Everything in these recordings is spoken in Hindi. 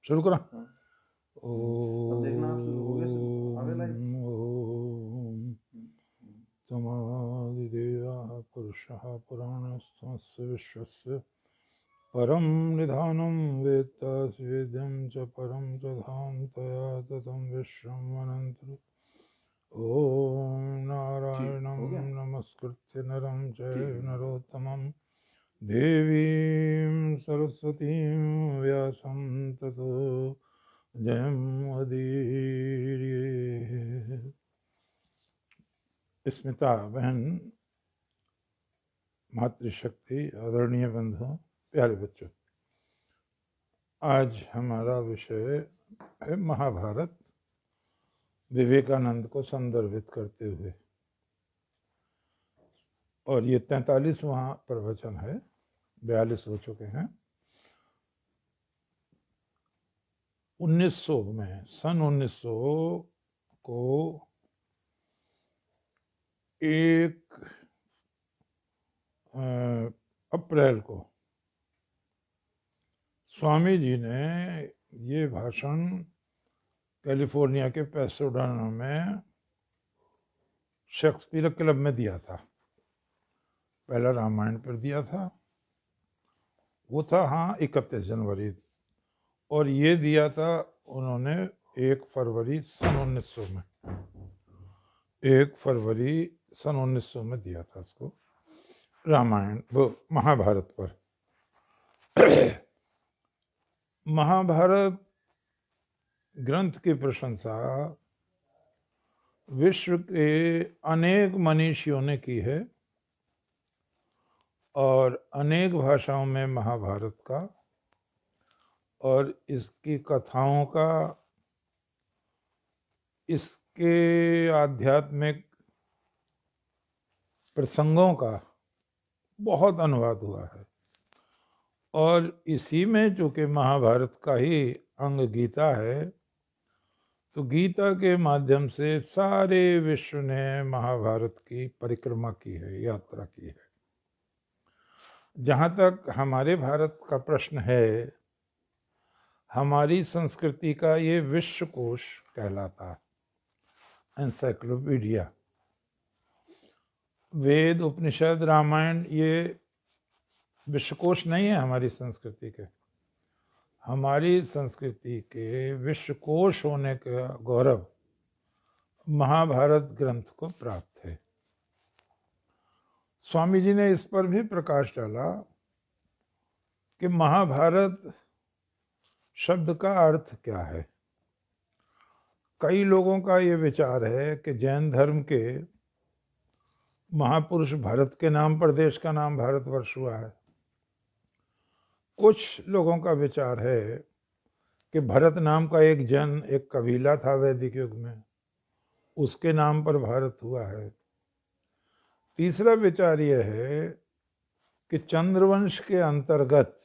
शुरू करा। हाँ। अब देखना आप शुरू हो गया, आगे लाइव। ओम तमादिदेवा पुरुषः पुराणस्तमस्य विश्वस्य परं निधानं वेत्तासि वेद्यं च परं च धाम तया ततं विश्वम् अनन्तम्। ओम नारायणं नमस्कृत्य नरं चैव नरोत्तमं देवीं सरस्वतीं व्यासं ततो जयमुदीरयेत्। स्मिता बहन, मातृशक्ति, आदरणीय बंधु, प्यारे बच्चों, आज हमारा विषय है महाभारत, विवेकानंद को संदर्भित करते हुए, और ये 43वां प्रवचन है। 42 हो चुके हैं। 1900 में, सन 1900 को 1 अप्रैल को स्वामी जी ने ये भाषण कैलिफोर्निया के पैसोडाना में शेक्सपियर क्लब में दिया था। पहला रामायण पर दिया था, वो था 31 जनवरी, और ये दिया था उन्होंने 1 फरवरी सन 1900 में। 1 फरवरी सन 1900 में दिया था उसको, रामायण, वो महाभारत पर। महाभारत ग्रंथ की प्रशंसा विश्व के अनेक मनीषियों ने की है, और अनेक भाषाओं में महाभारत का और इसकी कथाओं का, इसके आध्यात्मिक प्रसंगों का बहुत अनुवाद हुआ है। और इसी में चूँकि महाभारत का ही अंग गीता है, तो गीता के माध्यम से सारे विश्व ने महाभारत की परिक्रमा की है, यात्रा की है। जहाँ तक हमारे भारत का प्रश्न है, हमारी संस्कृति का ये विश्वकोश कहलाता है, एनसाइक्लोपीडिया। वेद, उपनिषद, रामायण ये विश्वकोश नहीं है हमारी संस्कृति के। हमारी संस्कृति के विश्वकोश होने का गौरव महाभारत ग्रंथ को प्राप्त है। स्वामी जी ने इस पर भी प्रकाश डाला कि महाभारत शब्द का अर्थ क्या है। कई लोगों का ये विचार है कि जैन धर्म के महापुरुष भरत के नाम पर देश का नाम भारतवर्ष हुआ है। कुछ लोगों का विचार है कि भरत नाम का एक कबीला था वैदिक युग में, उसके नाम पर भारत हुआ है। तीसरा विचार यह है कि चंद्रवंश के अंतर्गत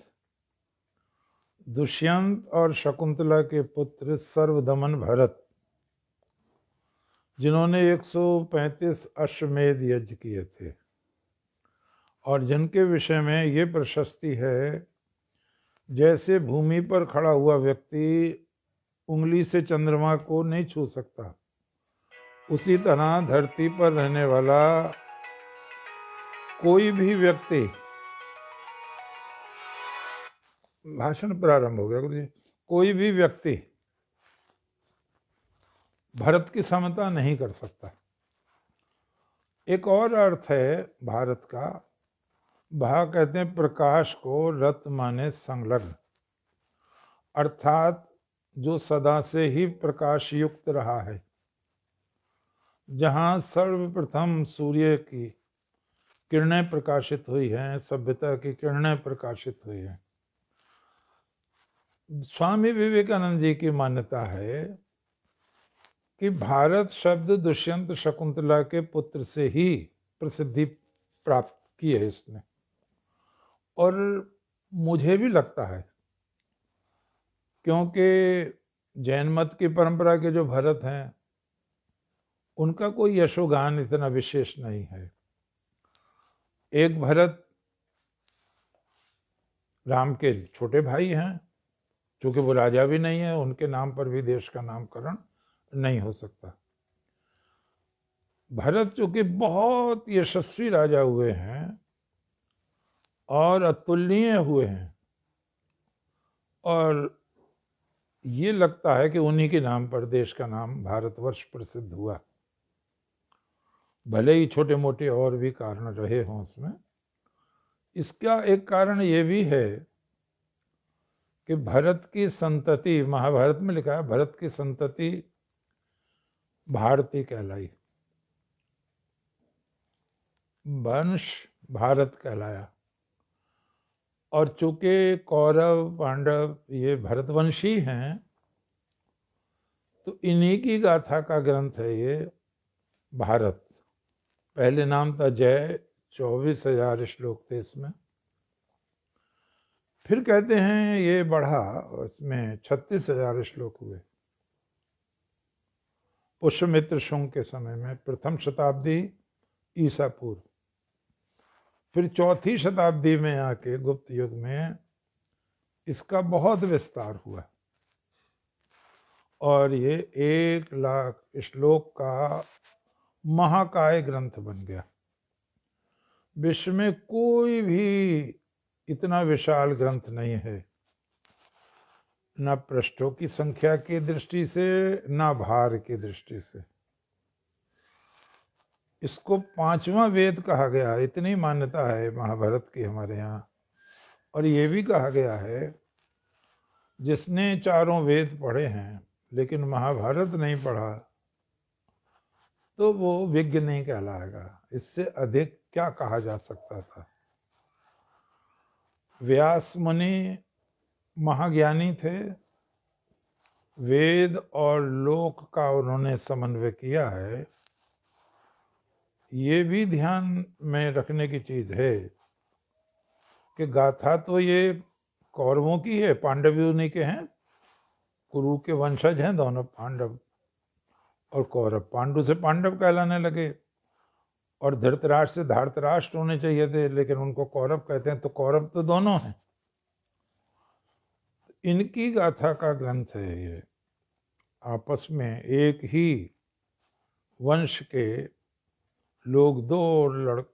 दुष्यंत और शकुंतला के पुत्र सर्वदमन भरत, जिन्होंने 135 अश्वमेध यज्ञ किए थे, और जिनके विषय में ये प्रशस्ति है, जैसे भूमि पर खड़ा हुआ व्यक्ति उंगली से चंद्रमा को नहीं छू सकता, उसी तरह धरती पर रहने वाला कोई भी व्यक्ति, भाषण प्रारंभ हो गया गुरु जी, कोई भी व्यक्ति भारत की समता नहीं कर सकता। एक और अर्थ है भारत का, भा कहते हैं प्रकाश को, रत माने संलग्न, अर्थात जो सदा से ही प्रकाश युक्त रहा है। जहाँ सर्वप्रथम सूर्य की किरणें प्रकाशित हुई हैं, सभ्यता की किरणें प्रकाशित हुई हैं। स्वामी विवेकानंद जी की मान्यता है कि भारत शब्द दुष्यंत शकुंतला के पुत्र से ही प्रसिद्धि प्राप्त की है इसने। और मुझे भी लगता है, क्योंकि जैन मत की परंपरा के जो भरत हैं, उनका कोई यशोगान इतना विशेष नहीं है। एक भरत राम के छोटे भाई हैं, चूँकि वो राजा भी नहीं है, उनके नाम पर भी देश का नामकरण नहीं हो सकता। भरत चूँकि बहुत यशस्वी राजा हुए हैं और अतुलनीय हुए हैं, और ये लगता है कि उन्हीं के नाम पर देश का नाम भारतवर्ष प्रसिद्ध हुआ। भले ही छोटे मोटे और भी कारण रहे हों उसमें। इसका एक कारण ये भी है कि भरत की संतति, महाभारत में लिखा है, भरत की संतति भारती कहलाई, वंश भारत कहलाया। और चूंकि कौरव पांडव ये भरतवंशी हैं, तो इन्हीं की गाथा का ग्रंथ है ये भारत। पहले नाम था जय, 24,000 श्लोक थे इसमें। फिर कहते हैं ये बढ़ा, इसमें 36,000 श्लोक हुए पुष्यमित्र शुंग के समय में, प्रथम शताब्दी ईसा पूर्व। फिर चौथी शताब्दी में आके गुप्त युग में इसका बहुत विस्तार हुआ और ये 1,00,000 श्लोक का महाकाय ग्रंथ बन गया। विश्व में कोई भी इतना विशाल ग्रंथ नहीं है, न पृष्ठों की संख्या की दृष्टि से, न भार की दृष्टि से। इसको 5वां वेद कहा गया, इतनी मान्यता है महाभारत की हमारे यहाँ। और ये भी कहा गया है जिसने चारों वेद पढ़े हैं लेकिन महाभारत नहीं पढ़ा तो वो विज्ञ नहीं कहलाएगा। इससे अधिक क्या कहा जा सकता था। व्यास मुनि महाज्ञानी थे, वेद और लोक का उन्होंने समन्वय किया है। ये भी ध्यान में रखने की चीज है कि गाथा तो ये कौरवों की है, पांडव उन्हीं के हैं, कुरु के वंशज हैं दोनों, पांडव और कौरव। पांडु से पांडव कहलाने लगे और धृतराष्ट्र से धार्तराष्ट्र होने चाहिए थे, लेकिन उनको कौरव कहते हैं, तो कौरव तो दोनों हैं। इनकी गाथा का ग्रंथ है ये। आपस में एक ही वंश के लोग दो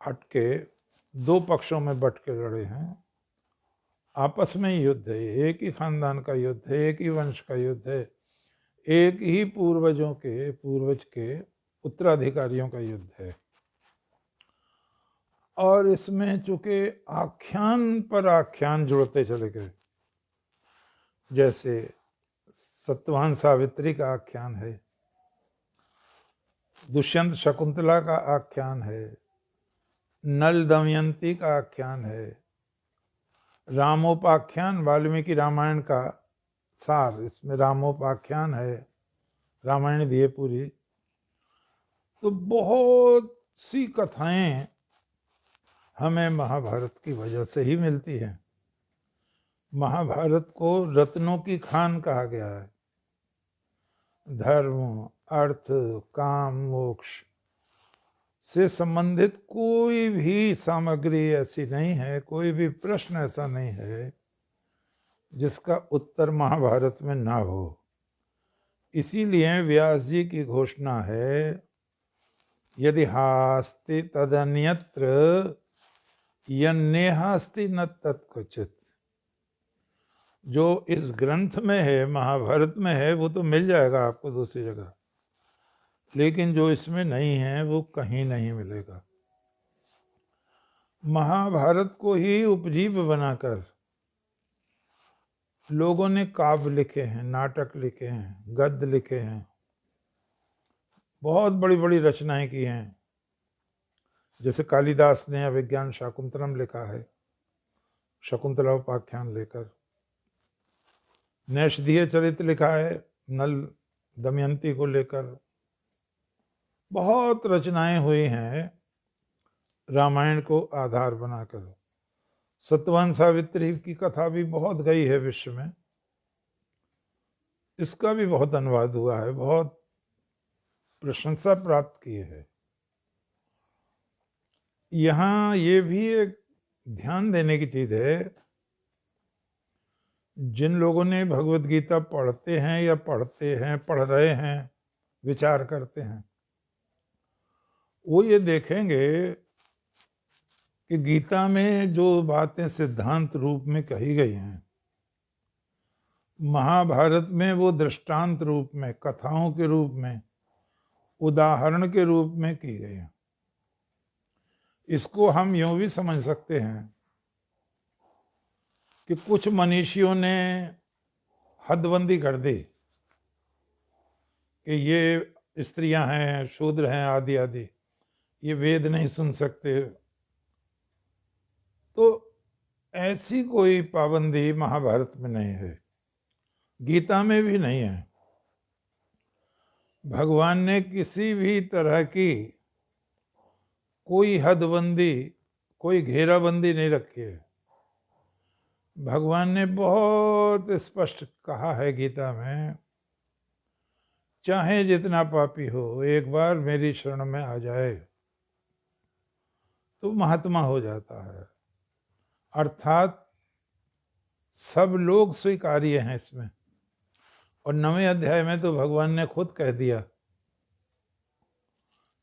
हटके दो पक्षों में बट के लड़े हैं, आपस में युद्ध है, एक ही खानदान का युद्ध है, एक ही वंश का युद्ध है, एक ही पूर्वज के उत्तराधिकारियों का युद्ध है। और इसमें चूंकि आख्यान पर आख्यान जुड़ते चले गए, जैसे सत्यवान सावित्री का आख्यान है, दुष्यंत शकुंतला का आख्यान है, नल दमयंती का आख्यान है, रामोपाख्यान वाल्मीकि रामायण का सार, इसमें रामोपाख्यान है, रामायण दी है पूरी। तो बहुत सी कथाएं हमें महाभारत की वजह से ही मिलती हैं। महाभारत को रत्नों की खान कहा गया है। धर्म, अर्थ, काम, मोक्ष से संबंधित कोई भी सामग्री ऐसी नहीं है, कोई भी प्रश्न ऐसा नहीं है जिसका उत्तर महाभारत में ना हो। इसीलिए व्यास जी की घोषणा है, यदि हास्ति तदन्यत्र यन्नेहास्ति न तत्क्वचित्। जो इस ग्रंथ में है, महाभारत में है, वो तो मिल जाएगा आपको दूसरी जगह, लेकिन जो इसमें नहीं है वो कहीं नहीं मिलेगा। महाभारत को ही उपजीव्य बनाकर लोगों ने काव्य लिखे हैं, नाटक लिखे हैं, गद्य लिखे हैं, बहुत बड़ी बड़ी रचनाएं की हैं। जैसे कालिदास ने अभिज्ञान शाकुंतलम लिखा है, शकुंतला उपाख्यान लेकर। नैषधीय चरित लिखा है नल दमयंती को लेकर। बहुत रचनाएं हुई हैं रामायण को आधार बनाकर। सत्यवान सावित्री की कथा भी बहुत गई है विश्व में, इसका भी बहुत अनुवाद हुआ है, बहुत प्रशंसा प्राप्त की है। यहाँ ये भी एक ध्यान देने की चीज है जिन लोगों ने भगवत गीता पढ़ते हैं या पढ़ते हैं, पढ़ रहे हैं, विचार करते हैं, वो ये देखेंगे कि गीता में जो बातें सिद्धांत रूप में कही गई हैं, महाभारत में वो दृष्टांत रूप में, कथाओं के रूप में, उदाहरण के रूप में की गई हैं। इसको हम यूं भी समझ सकते हैं कि कुछ मनीषियों ने हदबंदी कर दी कि ये स्त्रियां हैं, शूद्र हैं, आदि आदि, ये वेद नहीं सुन सकते। तो ऐसी कोई पाबंदी महाभारत में नहीं है, गीता में भी नहीं है। भगवान ने किसी भी तरह की कोई हदबंदी, कोई घेराबंदी नहीं रखी है। भगवान ने बहुत स्पष्ट कहा है गीता में, चाहे जितना पापी हो, एक बार मेरी शरण में आ जाए तो महात्मा हो जाता है। अर्थात सब लोग स्वीकार्य हैं इसमें। और 9वें अध्याय में तो भगवान ने खुद कह दिया,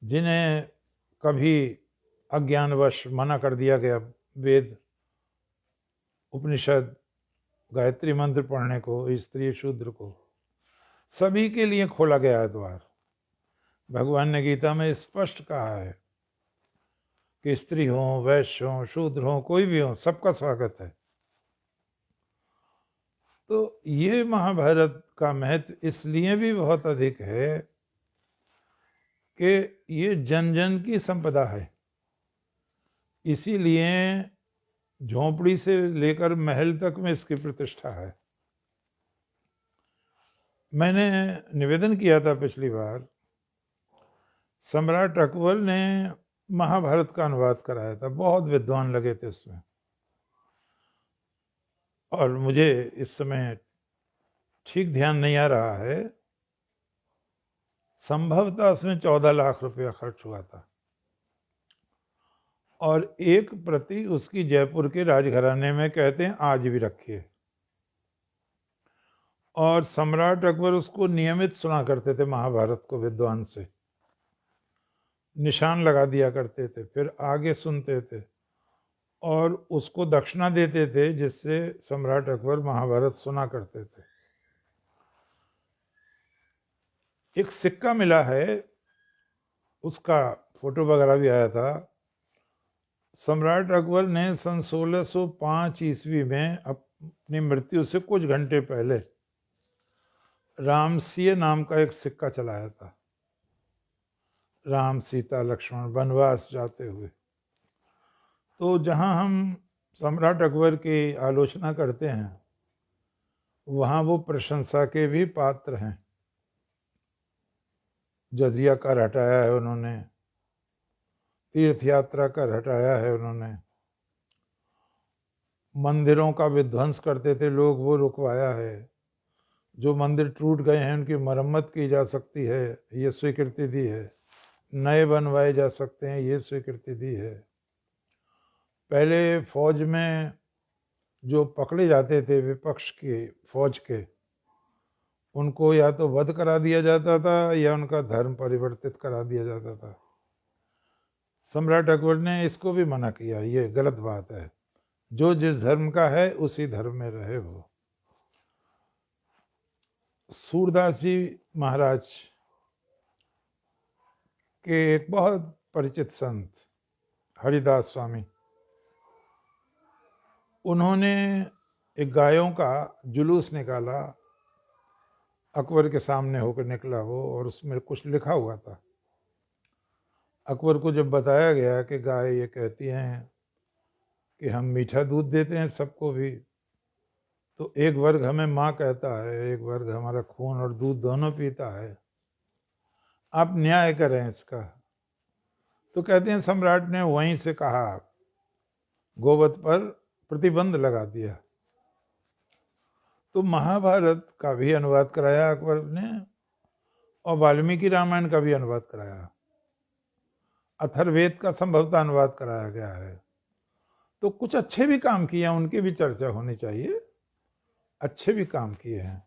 जिन्हें कभी अज्ञानवश मना कर दिया गया वेद, उपनिषद, गायत्री मंत्र पढ़ने को, स्त्री शूद्र को, सभी के लिए खोला गया है द्वार। भगवान ने गीता में स्पष्ट कहा है कि स्त्री हो, वैश्य हो, शूद्र हो, कोई भी हो, सबका स्वागत है। तो ये महाभारत का महत्व इसलिए भी बहुत अधिक है कि ये जन जन की संपदा है। इसीलिए झोंपड़ी से लेकर महल तक में इसकी प्रतिष्ठा है। मैंने निवेदन किया था पिछली बार, सम्राट अकबर ने महाभारत का अनुवाद कराया था, बहुत विद्वान लगे थे उसमें। और मुझे इस समय ठीक ध्यान नहीं आ रहा है, संभवतः उसमें 14 लाख रुपया खर्च हुआ था। और एक प्रति उसकी जयपुर के राजघराने में कहते हैं आज भी रखी है। और सम्राट अकबर उसको नियमित सुना करते थे, महाभारत को विद्वान से निशान लगा दिया करते थे, फिर आगे सुनते थे और उसको दक्षिणा देते थे, जिससे सम्राट अकबर महाभारत सुना करते थे। एक सिक्का मिला है, उसका फोटो वगैरह भी आया था। सम्राट अकबर ने सन 1605 ईस्वी में अपनी मृत्यु से कुछ घंटे पहले रामसिंह नाम का एक सिक्का चलाया था। राम, सीता, लक्ष्मण वनवास जाते हुए। तो जहां हम सम्राट अकबर की आलोचना करते हैं, वहां वो प्रशंसा के भी पात्र हैं। जजिया कर हटाया है उन्होंने, तीर्थ यात्रा कर हटाया है उन्होंने, मंदिरों का विध्वंस करते थे लोग, वो रुकवाया है। जो मंदिर टूट गए हैं उनकी मरम्मत की जा सकती है, ये स्वीकृति दी है। नए बनवाए जा सकते हैं, ये स्वीकृति दी है। पहले फौज में जो पकड़े जाते थे विपक्ष के, फौज के, उनको या तो वध करा दिया जाता था या उनका धर्म परिवर्तित करा दिया जाता था। सम्राट अकबर ने इसको भी मना किया, ये गलत बात है, जो जिस धर्म का है उसी धर्म में रहे वो। सूरदास जी महाराज के एक बहुत परिचित संत हरिदास स्वामी, उन्होंने एक गायों का जुलूस निकाला, अकबर के सामने होकर निकला वो, और उसमें कुछ लिखा हुआ था। अकबर को जब बताया गया कि गाय ये कहती हैं कि हम मीठा दूध देते हैं सबको भी, तो एक वर्ग हमें माँ कहता है, एक वर्ग हमारा खून और दूध दोनों पीता है, आप न्याय करें इसका। तो कहते हैं सम्राट ने वहीं से कहा, गोवध पर प्रतिबंध लगा दिया। तो महाभारत का भी अनुवाद कराया अकबर ने, और वाल्मीकि रामायण का भी अनुवाद कराया, अथर्ववेद का संभवतः अनुवाद कराया गया है। तो कुछ अच्छे भी काम किए, उनकी भी चर्चा होनी चाहिए। अच्छे भी काम किए हैं।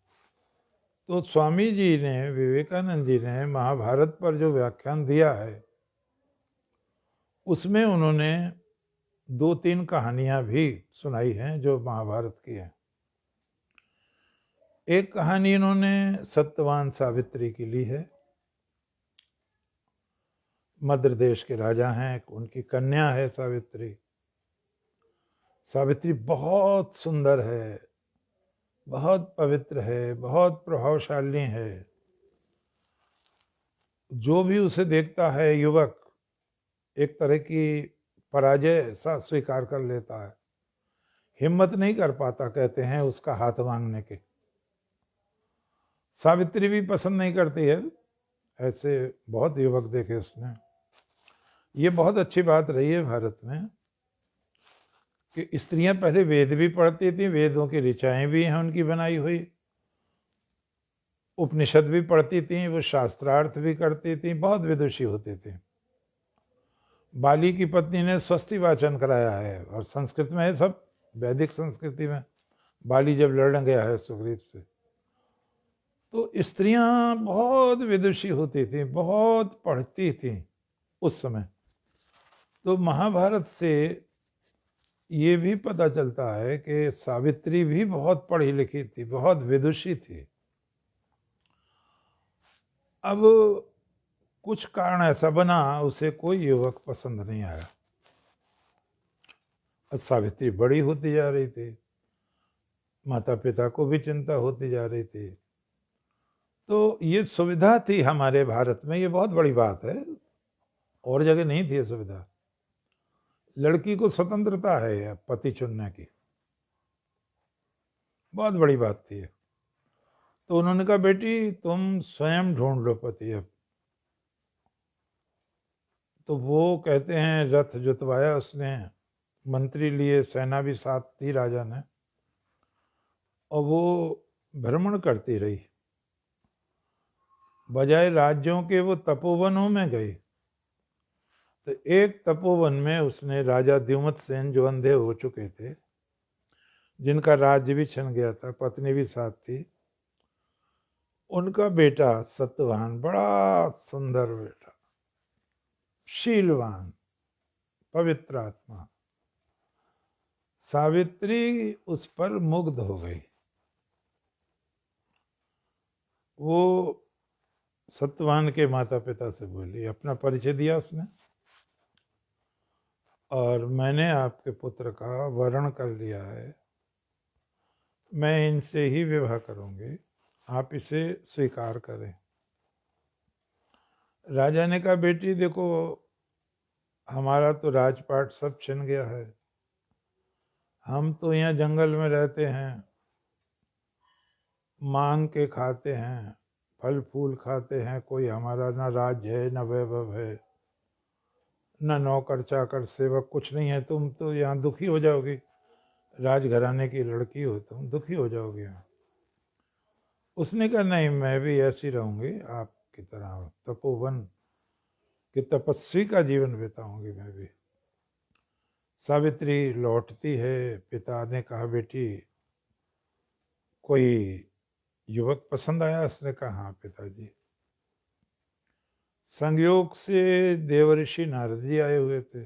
तो स्वामी जी ने, विवेकानंद जी ने महाभारत पर जो व्याख्यान दिया है, उसमें उन्होंने 2-3 कहानियां भी सुनाई हैं जो महाभारत की हैं। एक कहानी इन्होंने सत्यवान सावित्री की ली है। मद्र देश के राजा हैं, उनकी कन्या है सावित्री। सावित्री बहुत सुंदर है, बहुत पवित्र है, बहुत प्रभावशाली है। जो भी उसे देखता है युवक एक तरह की पराजय सा स्वीकार कर लेता है, हिम्मत नहीं कर पाता, कहते हैं, उसका हाथ मांगने के। सावित्री भी पसंद नहीं करती है, ऐसे बहुत युवक देखे उसने। ये बहुत अच्छी बात रही है भारत में कि स्त्रियां पहले वेद भी पढ़ती थी, वेदों की ऋचाएं भी हैं उनकी बनाई हुई, उपनिषद भी पढ़ती थी, वो शास्त्रार्थ भी करती थी, बहुत विदुषी होती थी। बाली की पत्नी ने स्वस्ति वाचन कराया है, और संस्कृत में है सब, वैदिक संस्कृति में। बाली जब लड़ने गया है सुग्रीव से, तो स्त्रियां बहुत विदुषी होती थी, बहुत पढ़ती थी उस समय। तो महाभारत से ये भी पता चलता है कि सावित्री भी बहुत पढ़ी लिखी थी, बहुत विदुषी थी। अब कुछ कारण ऐसा बना, उसे कोई युवक पसंद नहीं आया। सावित्री बड़ी होती जा रही थी, माता पिता को भी चिंता होती जा रही थी। तो ये सुविधा थी हमारे भारत में, ये बहुत बड़ी बात है, और जगह नहीं थी ये सुविधा। लड़की को स्वतंत्रता है पति चुनने की, बहुत बड़ी बात थी। तो उन्होंने कहा, बेटी तुम स्वयं ढूंढ लो पति अब। तो वो कहते हैं रथ जुतवाया उसने, मंत्री लिए, सेना भी साथ थी राजा ने, और वो भ्रमण करती रही। बजाय राज्यों के वो तपोवनों में गई। तो एक तपोवन में उसने राजा द्युमत सेन, जो अंधे हो चुके थे, जिनका राज्य भी छिन गया था, पत्नी भी साथ थी, उनका बेटा सत्यवान, बड़ा सुंदर बेटा, शीलवान, पवित्र आत्मा, सावित्री उस पर मुग्ध हो गई। वो सत्यवान के माता पिता से बोली, अपना परिचय दिया उसने, और मैंने आपके पुत्र का वरण कर लिया है, मैं इनसे ही विवाह करूंगी, आप इसे स्वीकार करें। राजा ने कहा, बेटी देखो, हमारा तो राजपाट सब छिन गया है, हम तो यहाँ जंगल में रहते हैं, मांग के खाते हैं, फल फूल खाते हैं, कोई हमारा ना राज्य है, ना वैभव है, ना नौकर चाकर सेवक, कुछ नहीं है। तुम तो यहाँ दुखी हो जाओगी, राजघराने की लड़की हो तुम, दुखी हो जाओगे यहाँ। उसने कहा, नहीं, मैं भी ऐसी रहूंगी आपकी तरह, तपोवन कि तपस्वी का जीवन बिताऊंगी मैं भी। सावित्री लौटती है, पिता ने कहा, बेटी कोई युवक पसंद आया? उसने कहा, हाँ पिताजी। संयोग से देवर्षि नारद जी आए हुए थे।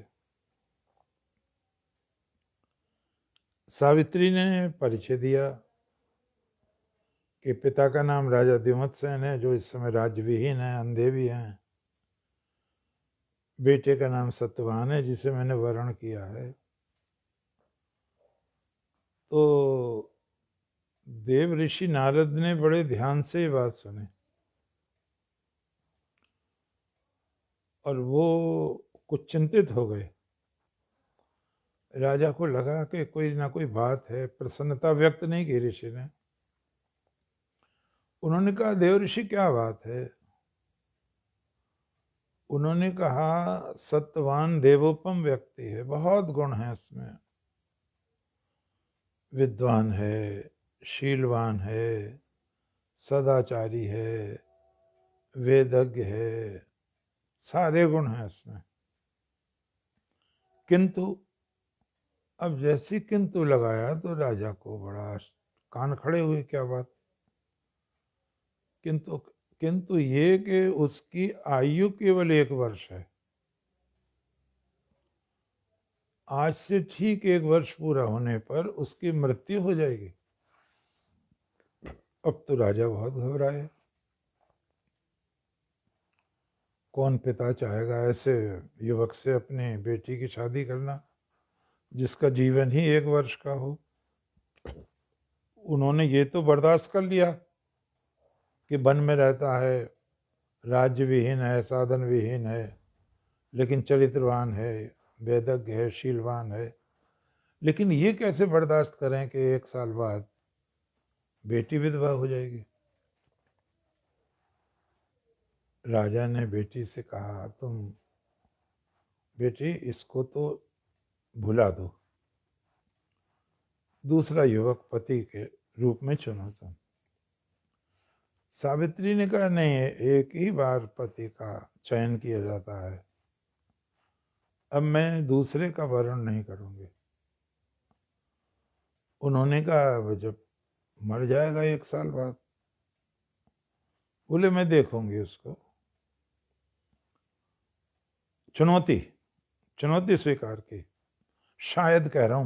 सावित्री ने परिचय दिया कि पिता का नाम राजा द्युमत सेन है, जो इस समय राज्य विहीन है, अंधे भी हैं। बेटे का नाम सत्यवान है, जिसे मैंने वरण किया है। तो देव ऋषि नारद ने बड़े ध्यान से ये बात सुनी, और वो कुछ चिंतित हो गए। राजा को लगा कि कोई ना कोई बात है, प्रसन्नता व्यक्त नहीं की ऋषि ने। उन्होंने कहा, देव ऋषि क्या बात है? उन्होंने कहा, सत्यवान देवोपम व्यक्ति है, बहुत गुण है उसमें, विद्वान है, शीलवान है, सदाचारी है, वेदज्ञ है, सारे गुण हैं उसमें। किंतु अब जैसी किंतु लगाया तो राजा को बड़ा कान खड़े हुए, क्या बात। किंतु किंतु ये कि उसकी आयु केवल 1 वर्ष है। आज से ठीक 1 वर्ष पूरा होने पर उसकी मृत्यु हो जाएगी। अब तो राजा बहुत घबराए। कौन पिता चाहेगा ऐसे युवक से अपनी बेटी की शादी करना जिसका जीवन ही 1 वर्ष का हो। उन्होंने ये तो बर्दाश्त कर लिया कि वन में रहता है, राज्य विहीन है, साधन विहीन है, लेकिन चरित्रवान है, वेदज्ञ है, शीलवान है। लेकिन ये कैसे बर्दाश्त करें कि 1 साल बाद बेटी विधवा हो जाएगी। राजा ने बेटी से कहा, तुम बेटी इसको तो भुला दो, दूसरा युवक पति के रूप में चुनो तुम। सावित्री ने कहा, नहीं, एक ही बार पति का चयन किया जाता है, अब मैं दूसरे का वर्ण नहीं करूंगी। उन्होंने कहा, वो जब मर जाएगा 1 साल बाद। बोले, मैं देखूंगी उसको। चुनौती स्वीकार की। शायद कह रहा हूं,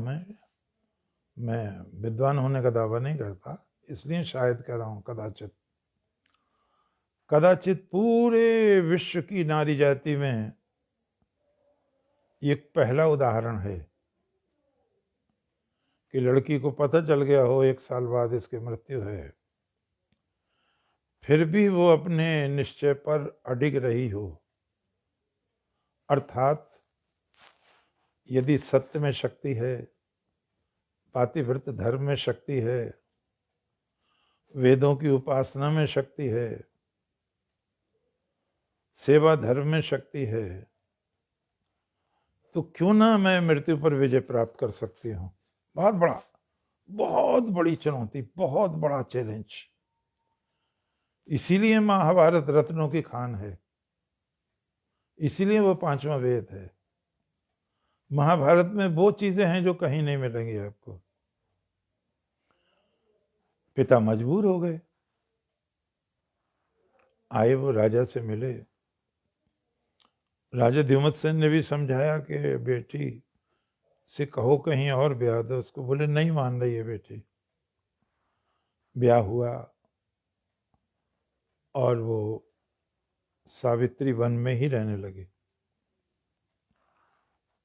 मैं विद्वान होने का दावा नहीं करता, इसलिए शायद कह रहा हूं, कदाचित पूरे विश्व की नारी जाति में एक पहला उदाहरण है कि लड़की को पता चल गया हो 1 साल बाद इसकी मृत्यु है, फिर भी वो अपने निश्चय पर अडिग रही हो। अर्थात यदि सत्य में शक्ति है, पातिव्रत धर्म में शक्ति है, वेदों की उपासना में शक्ति है, सेवा धर्म में शक्ति है, तो क्यों ना मैं मृत्यु पर विजय प्राप्त कर सकती हूँ। बहुत बड़ी चुनौती, बहुत बड़ा चैलेंज। इसीलिए महाभारत रत्नों की खान है, इसीलिए वो 5वां वेद है। महाभारत में वो चीजें हैं जो कहीं नहीं मिलेंगी आपको। पिता मजबूर हो गए, आए, वो राजा से मिले। राजा द्युमत्सेन ने भी समझाया कि बेटी से कहो कहीं और ब्याह दो उसको। बोले, नहीं मान रही है बेटी। ब्याह हुआ और वो सावित्री वन में ही रहने लगी।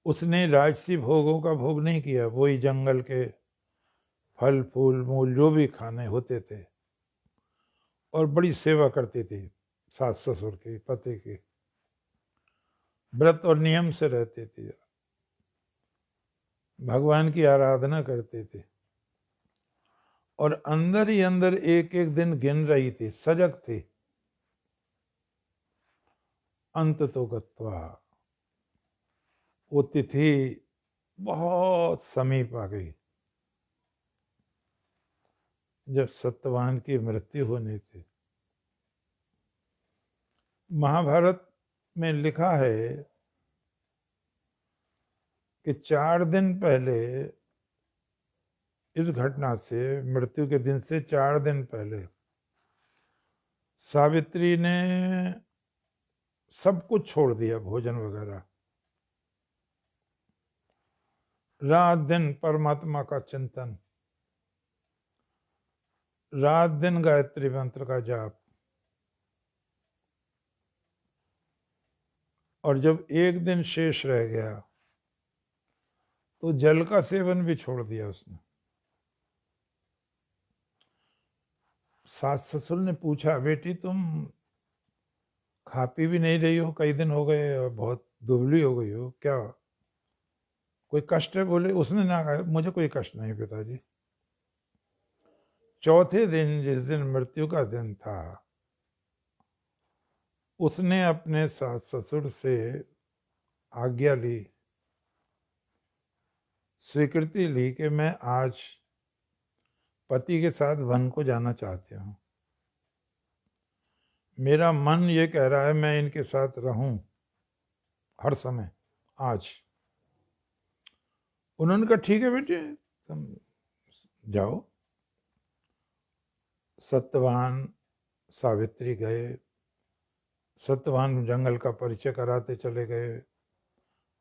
उसने राजसी भोगों का भोग नहीं किया, वही जंगल के फल फूल मूल जो भी खाने होते थे, और बड़ी सेवा करती थी सास ससुर की, पति की। व्रत और नियम से रहती थी, भगवान की आराधना करती थी, और अंदर ही अंदर एक एक दिन गिन रही थी, सजग थी। अंत तो गत्वा, वो तिथि बहुत समीप आ गई जब सत्यवान की मृत्यु होनी थी। महाभारत में लिखा है कि 4 दिन पहले, इस घटना से, मृत्यु के दिन से 4 दिन पहले, सावित्री ने सब कुछ छोड़ दिया, भोजन वगैरह। रात दिन परमात्मा का चिंतन, रात दिन गायत्री मंत्र का जाप, और जब एक दिन शेष रह गया तो जल का सेवन भी छोड़ दिया उसने। सास ससुर ने पूछा, बेटी तुम खा पी भी नहीं रही हो, कई दिन हो गए और बहुत दुबली हो गई हो, क्या कोई कष्ट है? बोले, उसने ना कहा, मुझे कोई कष्ट नहीं पिताजी। चौथे दिन, जिस दिन मृत्यु का दिन था, उसने अपने सास ससुर से आज्ञा ली, स्वीकृति ली कि मैं आज पति के साथ वन को जाना चाहती हूँ। मेरा मन ये कह रहा है मैं इनके साथ रहूं हर समय आज। उन्होंने कहा, ठीक है बेटे, तुम जाओ। सत्यवान सावित्री गए, सत्यवान जंगल का परिचय कराते चले गए,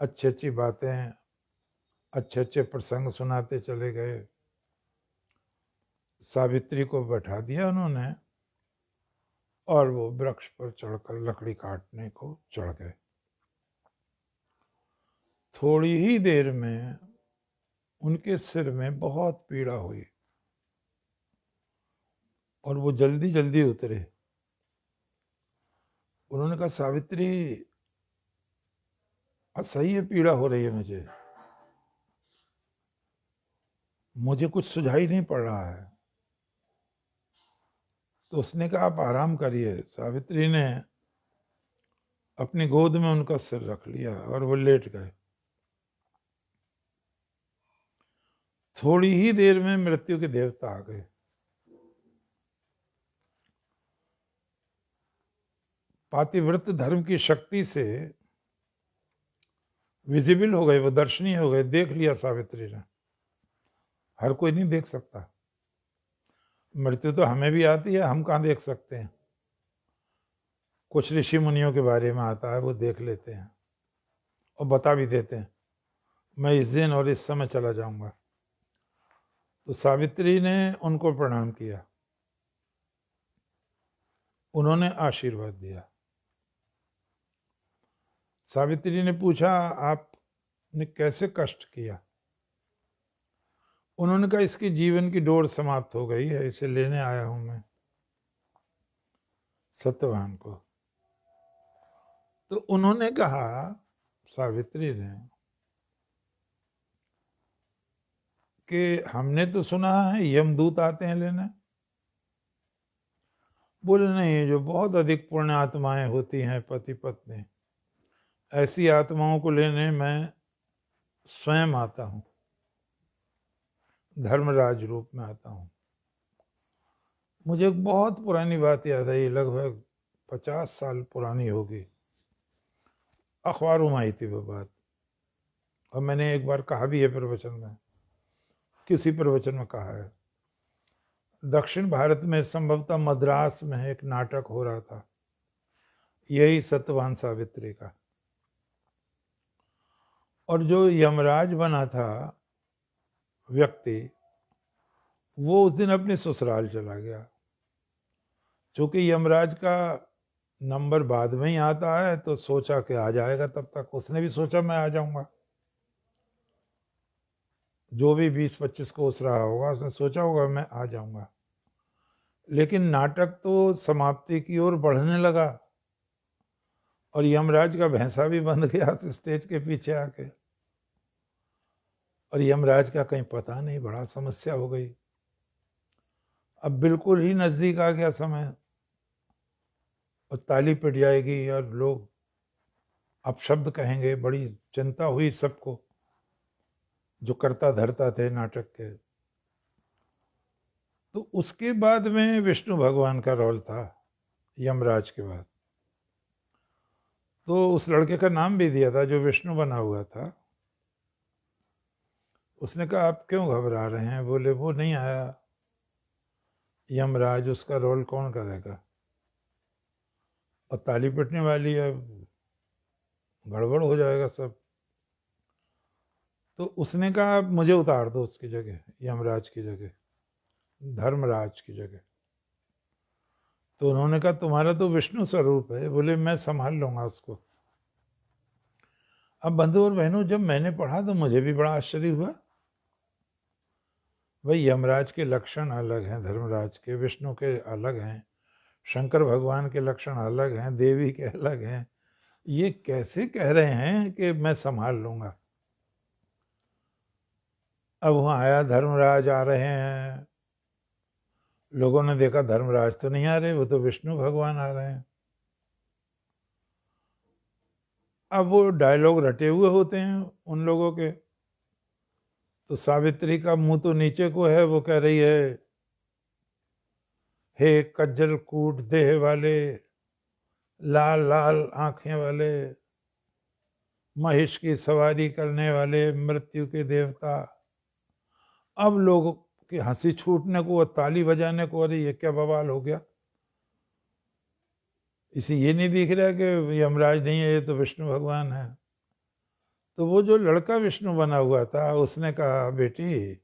अच्छी अच्छी बातें, अच्छे अच्छे प्रसंग सुनाते चले गए। सावित्री को बैठा दिया उन्होंने और वो वृक्ष पर चढ़कर लकड़ी काटने को चढ़ गए। थोड़ी ही देर में उनके सिर में बहुत पीड़ा हुई और वो जल्दी जल्दी उतरे। उन्होंने कहा, सावित्री, असह्य पीड़ा हो रही है मुझे कुछ सुझाई नहीं पड़ रहा है। तो उसने कहा, आप आराम करिए। सावित्री ने अपनी गोद में उनका सिर रख लिया और वो लेट गए। थोड़ी ही देर में मृत्यु के देवता आ गए। पातिव्रत धर्म की शक्ति से विजिबल हो गए, वो दर्शनीय हो गए। देख लिया सावित्री ने। हर कोई नहीं देख सकता। मृत्यु तो हमें भी आती है, हम कहाँ देख सकते हैं। कुछ ऋषि मुनियों के बारे में आता है, वो देख लेते हैं और बता भी देते हैं, मैं इस दिन और इस समय चला जाऊंगा। तो सावित्री ने उनको प्रणाम किया, उन्होंने आशीर्वाद दिया। सावित्री ने पूछा, आपने कैसे कष्ट किया? उन्होंने कहा, इसकी जीवन की डोर समाप्त हो गई है, इसे लेने आया हूं मैं सत्यवान को। तो उन्होंने कहा, सावित्री ने, कि हमने तो सुना है यमदूत आते हैं लेने। बोले, नहीं, जो बहुत अधिक पुण्य आत्माएं होती हैं, पति पत्नी, ऐसी आत्माओं को लेने मैं स्वयं आता हूं, धर्मराज रूप में आता हूं। मुझे एक बहुत पुरानी बात याद आई, लगभग 50 साल पुरानी होगी। अखबारों में आई थी वो बात, और मैंने एक बार कहा भी है प्रवचन में, किसी प्रवचन में कहा है। दक्षिण भारत में, संभवतः मद्रास में, एक नाटक हो रहा था, यही सत्यवान सावित्री का। और जो यमराज बना था व्यक्ति, वो उस दिन अपने ससुराल चला गया। चूंकि यमराज का नंबर बाद में ही आता है, तो सोचा कि आ जाएगा, तब तक उसने भी सोचा मैं आ जाऊंगा। जो भी 20-25 को उस रहा होगा, उसने सोचा होगा मैं आ जाऊंगा। लेकिन नाटक तो समाप्ति की ओर बढ़ने लगा और यमराज का भैंसा भी बंध गया स्टेज के पीछे आके। और यमराज का कहीं पता नहीं, बड़ा समस्या हो गई। अब बिल्कुल ही नजदीक आ गया समय, और ताली पिट जाएगी और लोग अपशब्द कहेंगे। बड़ी चिंता हुई सबको, जो करता धरता थे नाटक के। तो उसके बाद में विष्णु भगवान का रोल था यमराज के बाद। तो उस लड़के का नाम भी दिया था जो विष्णु बना हुआ था। उसने कहा, आप क्यों घबरा रहे हैं? बोले, वो नहीं आया यमराज, उसका रोल कौन करेगा? और ताली पिटने वाली है, गड़बड़ हो जाएगा सब। तो उसने कहा, आप मुझे उतार दो उसकी जगह, यमराज की जगह, धर्मराज की जगह। तो उन्होंने कहा, तुम्हारा तो विष्णु स्वरूप है। बोले, मैं संभाल लूंगा उसको। अब बंधु और बहनों, जब मैंने पढ़ा तो मुझे भी बड़ा आश्चर्य हुआ। भाई, यमराज के लक्षण अलग हैं, धर्मराज के, विष्णु के अलग हैं, शंकर भगवान के लक्षण अलग हैं, देवी के अलग हैं। ये कैसे कह रहे हैं कि मैं संभाल लूंगा? अब वहां आया, धर्मराज आ रहे हैं। लोगों ने देखा धर्मराज तो नहीं आ रहे, वो तो विष्णु भगवान आ रहे हैं। अब वो डायलॉग रटे हुए होते हैं उन लोगों के। तो सावित्री का मुंह तो नीचे को है, वो कह रही है, हे कज्जल कूट देह वाले, लाल लाल आंखें वाले, महिष की सवारी करने वाले मृत्यु के देवता। अब लोग कि हंसी छूटने को, ताली बजाने को, अरे ये क्या बवाल हो गया, इसे ये नहीं दिख रहा कि यमराज नहीं है, ये तो विष्णु भगवान है। तो वो जो लड़का विष्णु बना हुआ था उसने कहा, बेटी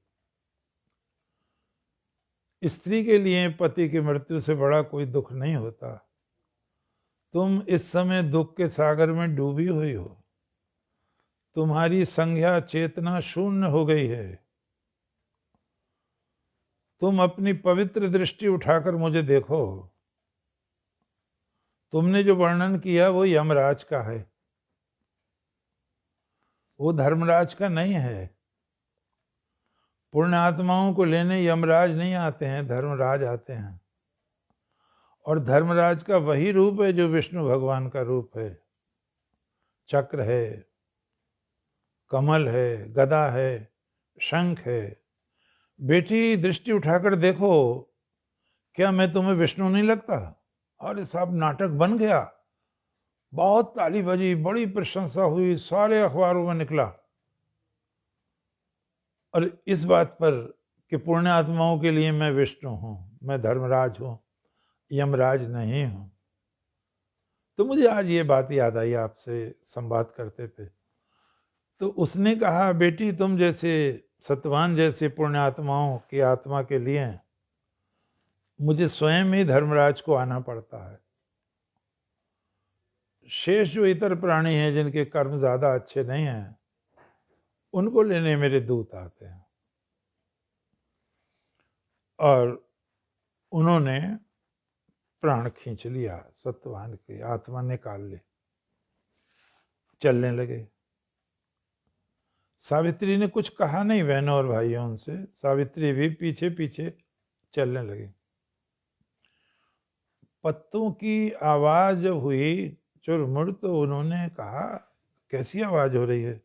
स्त्री के लिए पति की मृत्यु से बड़ा कोई दुख नहीं होता। तुम इस समय दुख के सागर में डूबी हुई हो, तुम्हारी संज्ञा चेतना शून्य हो गई है। तुम अपनी पवित्र दृष्टि उठाकर मुझे देखो। तुमने जो वर्णन किया वो यमराज का है, वो धर्मराज का नहीं है। पुण्य आत्माओं को लेने यमराज नहीं आते हैं, धर्मराज आते हैं। और धर्मराज का वही रूप है जो विष्णु भगवान का रूप है। चक्र है, कमल है, गदा है, शंख है। बेटी दृष्टि उठाकर देखो, क्या मैं तुम्हें विष्णु नहीं लगता? अरे साहब, नाटक बन गया, बहुत ताली बजी, बड़ी प्रशंसा हुई, सारे अखबारों में निकला। और इस बात पर कि पुण्य आत्माओं के लिए मैं विष्णु हूं, मैं धर्मराज हूं, यमराज नहीं हूं। तो मुझे आज ये बात याद आई आपसे संवाद करते थे। तो उसने कहा, बेटी तुम जैसे सतवान जैसे पुण्य आत्माओं की आत्मा के लिए मुझे स्वयं ही धर्मराज को आना पड़ता है। शेष जो इतर प्राणी हैं जिनके कर्म ज्यादा अच्छे नहीं हैं, उनको लेने मेरे दूत आते हैं। और उन्होंने प्राण खींच लिया, सत्यवान की आत्मा निकाल ली, चलने लगे। सावित्री ने कुछ कहा नहीं बहनों और भाइयों उनसे, सावित्री भी पीछे पीछे चलने लगी। पत्तों की आवाज हुई चुरमुर, तो उन्होंने कहा, कैसी आवाज हो रही है?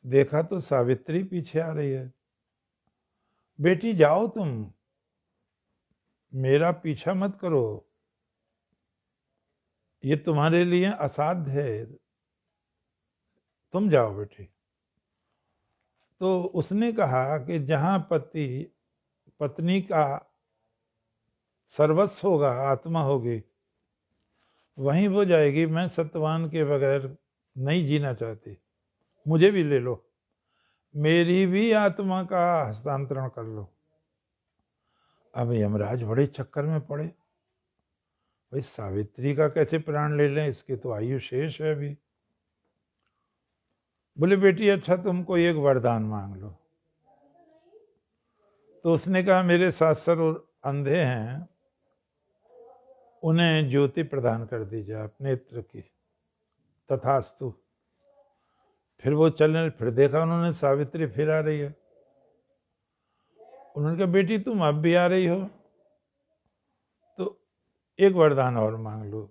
देखा तो सावित्री पीछे आ रही है। बेटी जाओ, तुम मेरा पीछा मत करो, ये तुम्हारे लिए असाध्य है, तुम जाओ बेटी। तो उसने कहा कि जहां पति पत्नी का सर्वस्व होगा, आत्मा होगी, वहीं वो जाएगी। मैं सत्यवान के बगैर नहीं जीना चाहती, मुझे भी ले लो, मेरी भी आत्मा का हस्तांतरण कर लो। अब यमराज बड़े चक्कर में पड़े, भाई सावित्री का कैसे प्राण ले लें, इसकी तो आयु शेष है अभी। बोले, बेटी अच्छा तुमको एक वरदान मांग लो। तो उसने कहा, मेरे सास ससुर अंधे हैं, उन्हें ज्योति प्रदान कर दीजिए आप नेत्र की। तथास्तु। फिर वो चलने, फिर देखा उन्होंने सावित्री फिर आ रही है। उन्होंने कहा, बेटी तुम अब भी आ रही हो, तो एक वरदान और मांग लो,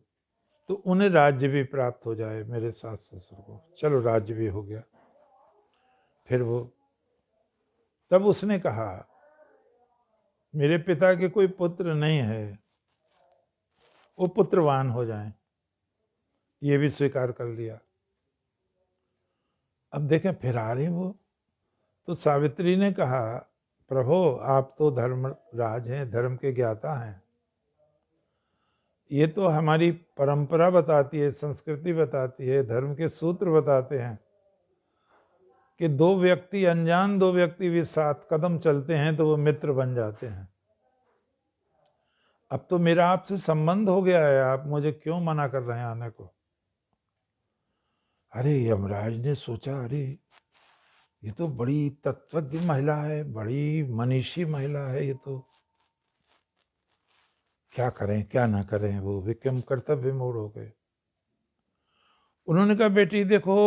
तो उन्हें राज्य भी प्राप्त हो जाए, मेरे सास ससुर को। चलो राज्य भी हो गया। फिर वो, तब उसने कहा, मेरे पिता के कोई पुत्र नहीं है, वो पुत्रवान हो जाएं, ये भी स्वीकार कर लिया। अब देखें फिर आ रही वो। तो सावित्री ने कहा, प्रभो आप तो धर्मराज हैं, धर्म के ज्ञाता हैं, ये तो हमारी परंपरा बताती है, संस्कृति बताती है, धर्म के सूत्र बताते हैं कि दो व्यक्ति, अनजान दो व्यक्ति भी साथ कदम चलते हैं तो वो मित्र बन जाते हैं। अब तो मेरा आपसे संबंध हो गया है, आप मुझे क्यों मना कर रहे हैं आने को? अरे यमराज ने सोचा, अरे ये तो बड़ी तत्वज्ञ महिला है, बड़ी मनीषी महिला है, ये तो क्या करें क्या ना करें। वो विक्रम कर्तव्य मोड़ हो गए। उन्होंने कहा, बेटी देखो,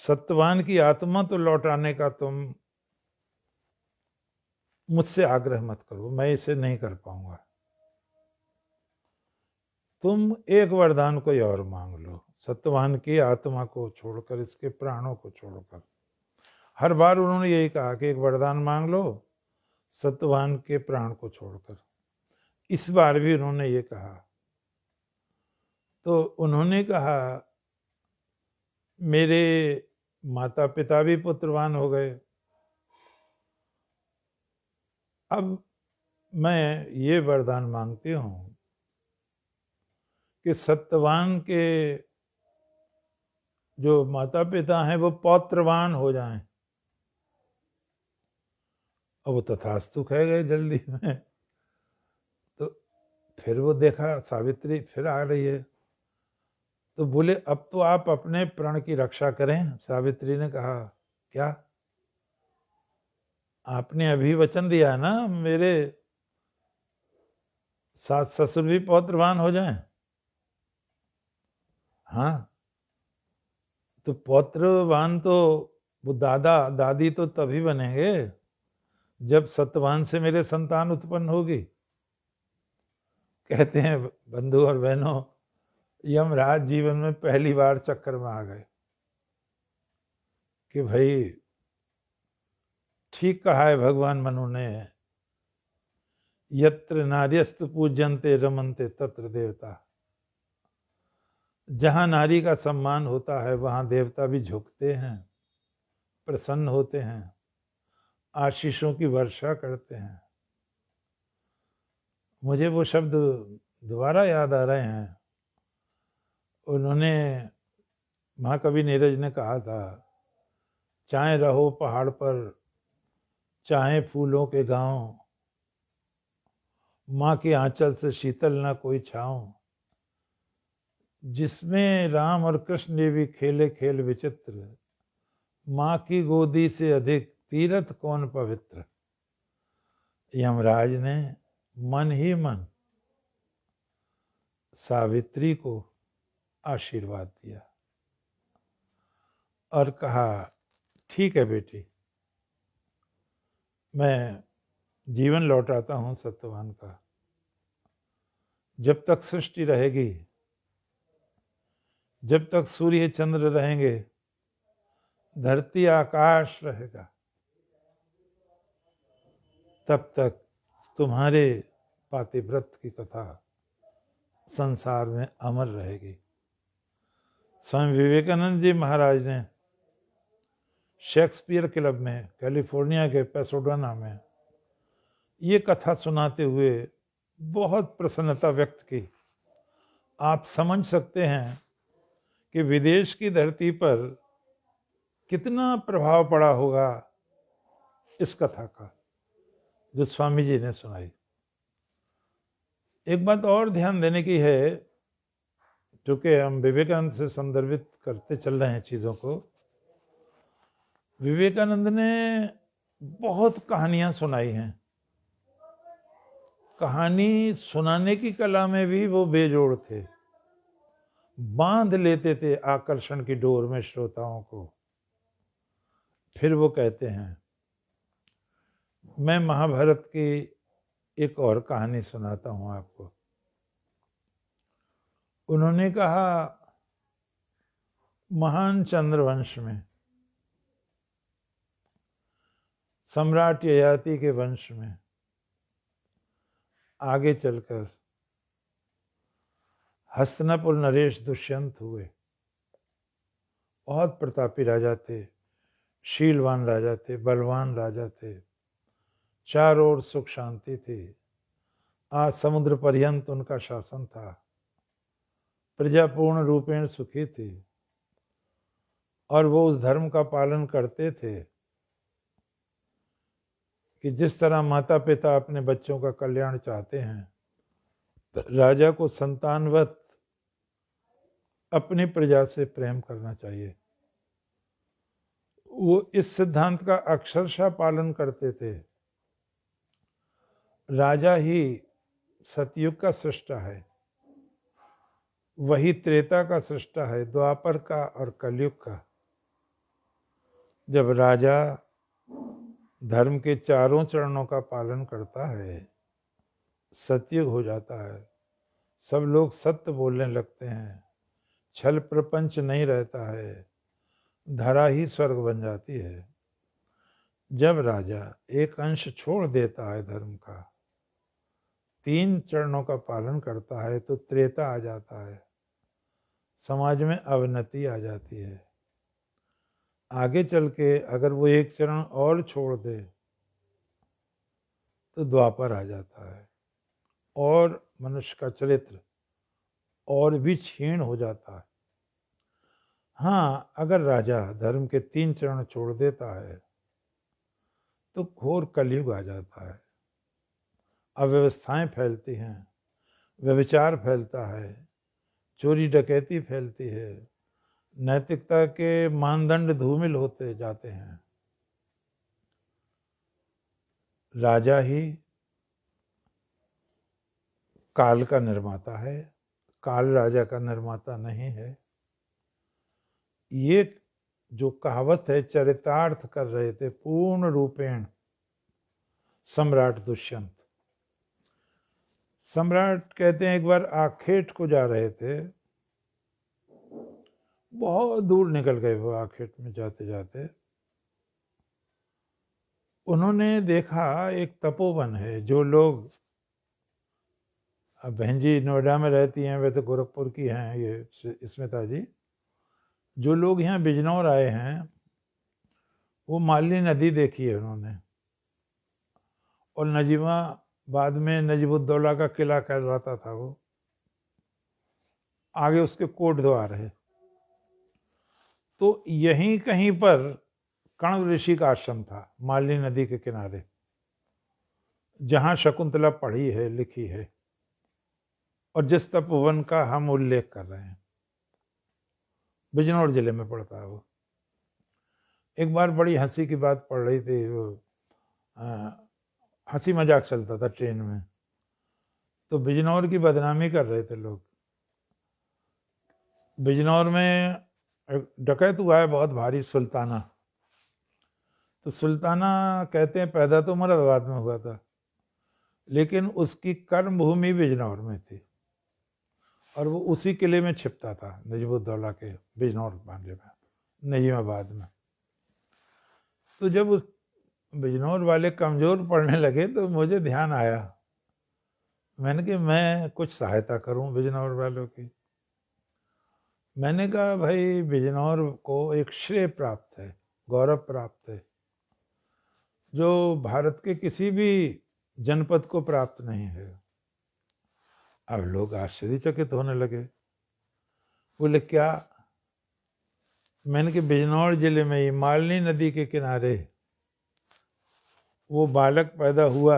सत्यवान की आत्मा तो लौटाने का तुम मुझसे आग्रह मत करो, मैं इसे नहीं कर पाऊंगा। तुम एक वरदान कोई और मांग लो, सत्यवान की आत्मा को छोड़कर, इसके प्राणों को छोड़कर। हर बार उन्होंने यही कहा कि एक वरदान मांग लो, सत्यवान के प्राण को छोड़कर। इस बार भी उन्होंने ये कहा। तो उन्होंने कहा, मेरे माता पिता भी पुत्रवान हो गए, अब मैं ये वरदान मांगती हूँ कि सत्यवान के जो माता पिता हैं वो पौत्रवान हो जाएं। और वो तथास्तु कह गए जल्दी में। तो फिर वो देखा सावित्री फिर आ रही है, तो बोले अब तो आप अपने प्राण की रक्षा करें। सावित्री ने कहा क्या? आपने अभी वचन दिया ना मेरे सास ससुर भी पौत्रवान हो जाएं। हाँ, तो पौत्रवान तो वो दादा दादी तो तभी बनेंगे जब सत्यवान से मेरे संतान उत्पन्न होगी। कहते हैं बंधु और बहनों, यमराज जीवन में पहली बार चक्कर में आ गए कि भाई ठीक कहा है भगवान मनु ने, यत्र नार्यस्तु पूज्यन्ते रमन्ते तत्र देवता। जहां नारी का सम्मान होता है वहां देवता भी झुकते हैं, प्रसन्न होते हैं, आशीषों की वर्षा करते हैं। मुझे वो शब्द दोबारा याद आ रहे हैं। उन्होंने महाकवि नीरज ने कहा था, चाहे रहो पहाड़ पर चाहे फूलों के गांव, माँ के आंचल से शीतल ना कोई छाँव। जिसमें राम और कृष्ण ने भी खेले खेल विचित्र, माँ की गोदी से अधिक तीरथ कौन पवित्र। यमराज ने मन ही मन सावित्री को आशीर्वाद दिया और कहा ठीक है बेटी, मैं जीवन लौटाता हूं सत्यवान का। जब तक सृष्टि रहेगी, जब तक सूर्य चंद्र रहेंगे, धरती आकाश रहेगा, तब तक तुम्हारे पातिव्रत की कथा संसार में अमर रहेगी। स्वामी विवेकानंद जी महाराज ने शेक्सपियर क्लब में कैलिफोर्निया के पेसोडाना में ये कथा सुनाते हुए बहुत प्रसन्नता व्यक्त की। आप समझ सकते हैं कि विदेश की धरती पर कितना प्रभाव पड़ा होगा इस कथा का जो स्वामी जी ने सुनाई। एक बात और ध्यान देने की है, क्योंकि हम विवेकानंद से संदर्भित करते चल रहे हैं चीज़ों को। विवेकानंद ने बहुत कहानियां सुनाई हैं। कहानी सुनाने की कला में भी वो बेजोड़ थे, बांध लेते थे आकर्षण की डोर में श्रोताओं को। फिर वो कहते हैं, मैं महाभारत की एक और कहानी सुनाता हूं आपको। उन्होंने कहा, महान चंद्रवंश में, सम्राट ययाति के वंश में आगे चलकर हस्तिनापुर नरेश दुष्यंत हुए। बहुत प्रतापी राजा थे, शीलवान राजा थे, बलवान राजा थे, चारों ओर सुख शांति थी। आज समुद्र पर्यंत उनका शासन था। प्रजा पूर्ण रूपेण सुखी थी और वो उस धर्म का पालन करते थे कि जिस तरह माता पिता अपने बच्चों का कल्याण चाहते हैं, राजा को संतानवत अपनी प्रजा से प्रेम करना चाहिए। वो इस सिद्धांत का अक्षरशः पालन करते थे। राजा ही सतयुग का सृष्टा है, वही त्रेता का सृष्टा है, द्वापर का और कलयुग का। जब राजा धर्म के चारों चरणों का पालन करता है, सतयुग हो जाता है। सब लोग सत्य बोलने लगते हैं, छल प्रपंच नहीं रहता है, धरा ही स्वर्ग बन जाती है। जब राजा एक अंश छोड़ देता है धर्म का, 3 चरणों का पालन करता है, तो त्रेता आ जाता है, समाज में अवनति आ जाती है। आगे चल के अगर वो एक चरण और छोड़ दे तो द्वापर आ जाता है और मनुष्य का चरित्र और भी क्षीण हो जाता है। हाँ, अगर राजा धर्म के 3 चरण छोड़ देता है तो घोर कलयुग आ जाता है। अव्यवस्थाएं फैलती हैं, व्यभिचार फैलता है, चोरी डकैती फैलती है, नैतिकता के मानदंड धूमिल होते जाते हैं। राजा ही काल का निर्माता है, काल राजा का निर्माता नहीं है। ये जो कहावत है चरितार्थ कर रहे थे पूर्ण रूपेण सम्राट दुष्यंत। सम्राट कहते हैं एक बार आखेट को जा रहे थे, बहुत दूर निकल गए वो आखेट में जाते जाते। उन्होंने देखा एक तपोवन है, जो लोग, अब बहन जी नोएडा में रहती हैं, वे तो गोरखपुर की हैं, ये स्मिता जी, जो लोग यहाँ बिजनौर आए हैं वो मालनी नदी देखी है उन्होंने, और नजीमाबाद में नजीबुद्दौला का किला कहलाता था वो, आगे उसके कोट द्वार है। तो यहीं कहीं पर कण्व ऋषि का आश्रम था मालनी नदी के किनारे, जहाँ शकुंतला पढ़ी है, लिखी है, और जिस तपोवन का हम उल्लेख कर रहे हैं बिजनौर जिले में पड़ता है वो। एक बार बड़ी हंसी की बात पड़ रही थी, वो हंसी मजाक चलता था ट्रेन में, तो बिजनौर की बदनामी कर रहे थे लोग। बिजनौर में डकैत हुआ है बहुत भारी, सुल्ताना। तो सुल्ताना कहते हैं पैदा तो मुरादाबाद में हुआ था, लेकिन उसकी कर्म भूमि बिजनौर में थी, और वो उसी किले में छिपता था नजीबुद्दौला के बिजनौर बांधे में, नजीमाबाद में। तो जब उस बिजनौर वाले कमज़ोर पड़ने लगे तो मुझे ध्यान आया, मैंने कि मैं कुछ सहायता करूं बिजनौर वालों की। मैंने कहा भाई बिजनौर को एक श्रेय प्राप्त है, गौरव प्राप्त है, जो भारत के किसी भी जनपद को प्राप्त नहीं है। अब लोग आश्चर्यचकित होने लगे, बोले क्या? मैंने कि बिजनौर जिले में ही मालनी नदी के किनारे वो बालक पैदा हुआ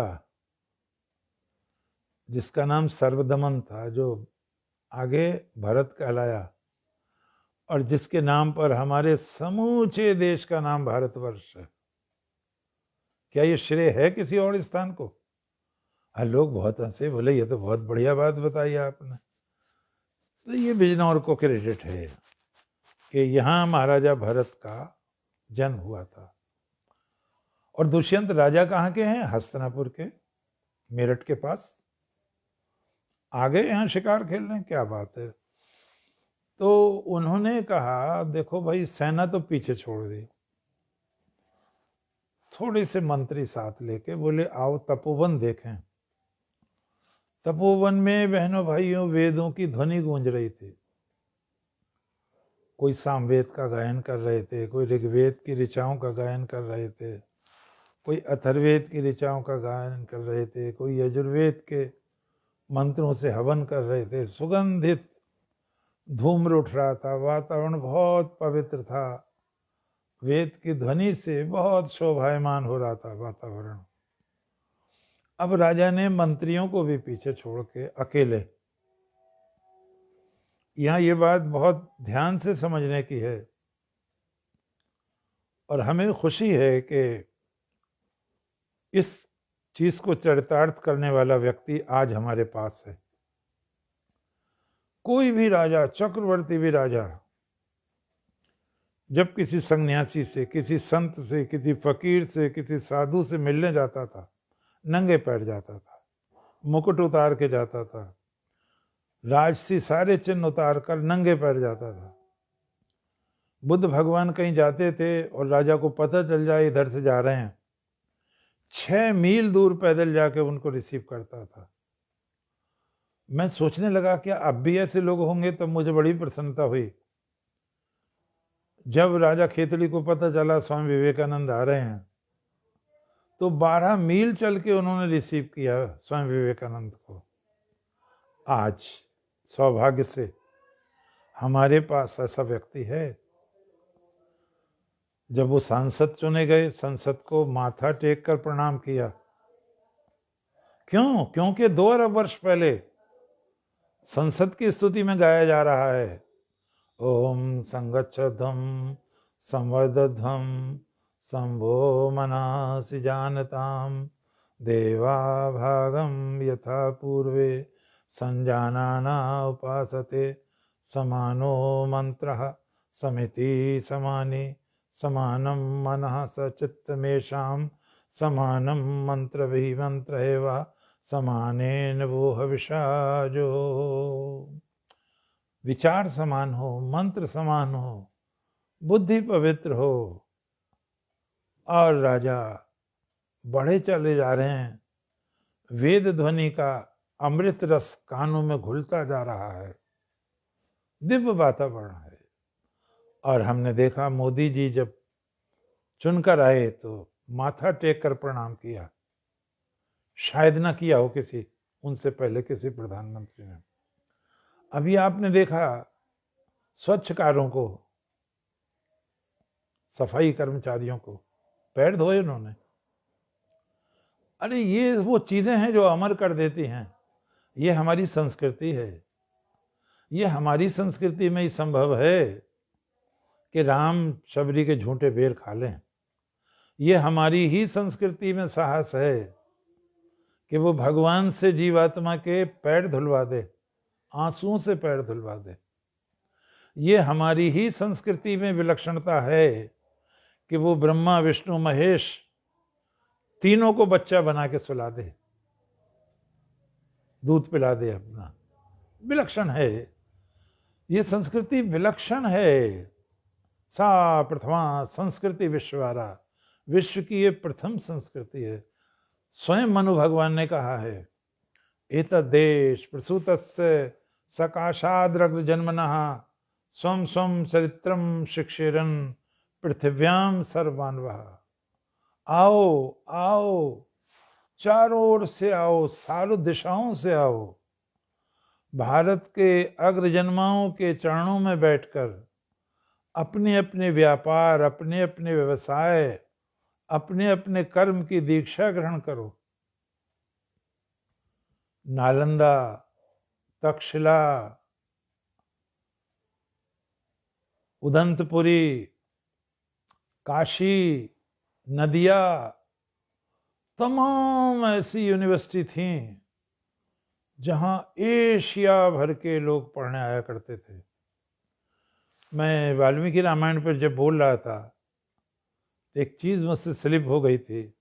जिसका नाम सर्वदमन था, जो आगे भरत कहलाया, और जिसके नाम पर हमारे समूचे देश का नाम भारतवर्ष है। क्या ये श्रेय है किसी और स्थान को? लोग बहुत हंसे, बोले ये तो बहुत बढ़िया बात बताई आपने। तो ये बिजनौर को क्रेडिट है कि यहाँ महाराजा भरत का जन्म हुआ था। और दुष्यंत राजा कहाँ के हैं? हस्तिनापुर के, मेरठ के पास। आगे यहाँ शिकार खेल रहे हैं, क्या बात है। तो उन्होंने कहा देखो भाई, सेना तो पीछे छोड़ दी, थोड़े से मंत्री साथ लेके बोले आओ तपोवन देखें। तपोवन में बहनों भाइयों वेदों की ध्वनि गूंज रही थी। कोई सामवेद का गायन कर रहे थे, कोई ऋग्वेद की ऋचाओं का गायन कर रहे थे, कोई अथर्ववेद की ऋचाओं का गायन कर रहे थे, कोई यजुर्वेद के मंत्रों से हवन कर रहे थे। सुगंधित धूम्र उठ रहा था, वातावरण बहुत पवित्र था, वेद की ध्वनि से बहुत शोभायमान हो रहा था वातावरण। अब राजा ने मंत्रियों को भी पीछे छोड़ के अकेले, यहाँ ये बात बहुत ध्यान से समझने की है, और हमें खुशी है कि इस चीज को चरितार्थ करने वाला व्यक्ति आज हमारे पास है। कोई भी राजा, चक्रवर्ती भी राजा, जब किसी सन्यासी से, किसी संत से, किसी फकीर से, किसी साधु से मिलने जाता था, नंगे पैर जाता था, मुकुट उतार के जाता था, राजसी सारे चिन्ह उतार कर नंगे पैर जाता था। बुद्ध भगवान कहीं जाते थे और राजा को पता चल जाए इधर से जा रहे हैं, 6 मील दूर पैदल जाके उनको रिसीव करता था। मैं सोचने लगा क्या अब भी ऐसे लोग होंगे, तब मुझे बड़ी प्रसन्नता हुई। जब राजा खेतड़ी को पता चला स्वामी विवेकानंद आ रहे हैं, तो 12 मील चल के उन्होंने रिसीव किया स्वामी विवेकानंद को। आज सौभाग्य से हमारे पास ऐसा व्यक्ति है। जब वो सांसद चुने गए, संसद को माथा टेक कर प्रणाम किया। क्यों? क्योंकि 2 अरब वर्ष पहले संसद की स्तुति में गाया जा रहा है, ओम संगच्छध्वं संवर्धध्वं शंभो मनासि जानताम देवा भागम यथा पूर्वे संजानाना उपासते समानो मंत्रः समिति समानि समानं मनः सचित्तमेषां समानं मंत्र एव समानेन वो हविषा। जो विचार समान हो, मंत्र समान हो, बुद्धि पवित्र हो, और राजा बढ़े चले जा रहे हैं। वेद ध्वनि का अमृत रस कानों में घुलता जा रहा है, दिव्य वातावरण है। और हमने देखा मोदी जी जब चुनकर आए तो माथा टेक कर प्रणाम किया, शायद ना किया हो किसी उनसे पहले किसी प्रधानमंत्री ने। अभी आपने देखा स्वच्छकारों को, सफाई कर्मचारियों को पैर धोए उन्होंने। अरे ये वो चीजें हैं जो अमर कर देती हैं। ये हमारी संस्कृति है। ये हमारी संस्कृति में ही संभव है कि राम शबरी के झूठे बेर खा लें। ये हमारी ही संस्कृति में साहस है कि वो भगवान से जीवात्मा के पैर धुलवा दे, आंसुओं से पैर धुलवा दे। ये हमारी ही संस्कृति में विलक्षणता है कि वो ब्रह्मा विष्णु महेश तीनों को बच्चा बना के सुला दे, दूध पिला दे अपना। विलक्षण है ये संस्कृति, विलक्षण है। सा प्रथमा संस्कृति विश्ववारा, विश्व की ये प्रथम संस्कृति है। स्वयं मनु भगवान ने कहा है, एतद्देश प्रसूतस्य सकाशाद्रग्र जन्मनः स्वं स्वं चरित्रम शिक्षेरन पृथिव्याम सर्वान्वः। आओ आओ, चारों ओर से आओ, सारों दिशाओं से आओ। भारत के अग्रजन्माओं के चरणों में बैठकर अपने अपने व्यापार, अपने अपने व्यवसाय, अपने अपने कर्म की दीक्षा ग्रहण करो। नालंदा, तक्षशिला, उदंतपुरी, काशी, नदिया, तमाम ऐसी यूनिवर्सिटी थीं जहां एशिया भर के लोग पढ़ने आया करते थे। मैं वाल्मीकि रामायण पर जब बोल रहा था, एक चीज मुझसे स्लिप हो गई थी,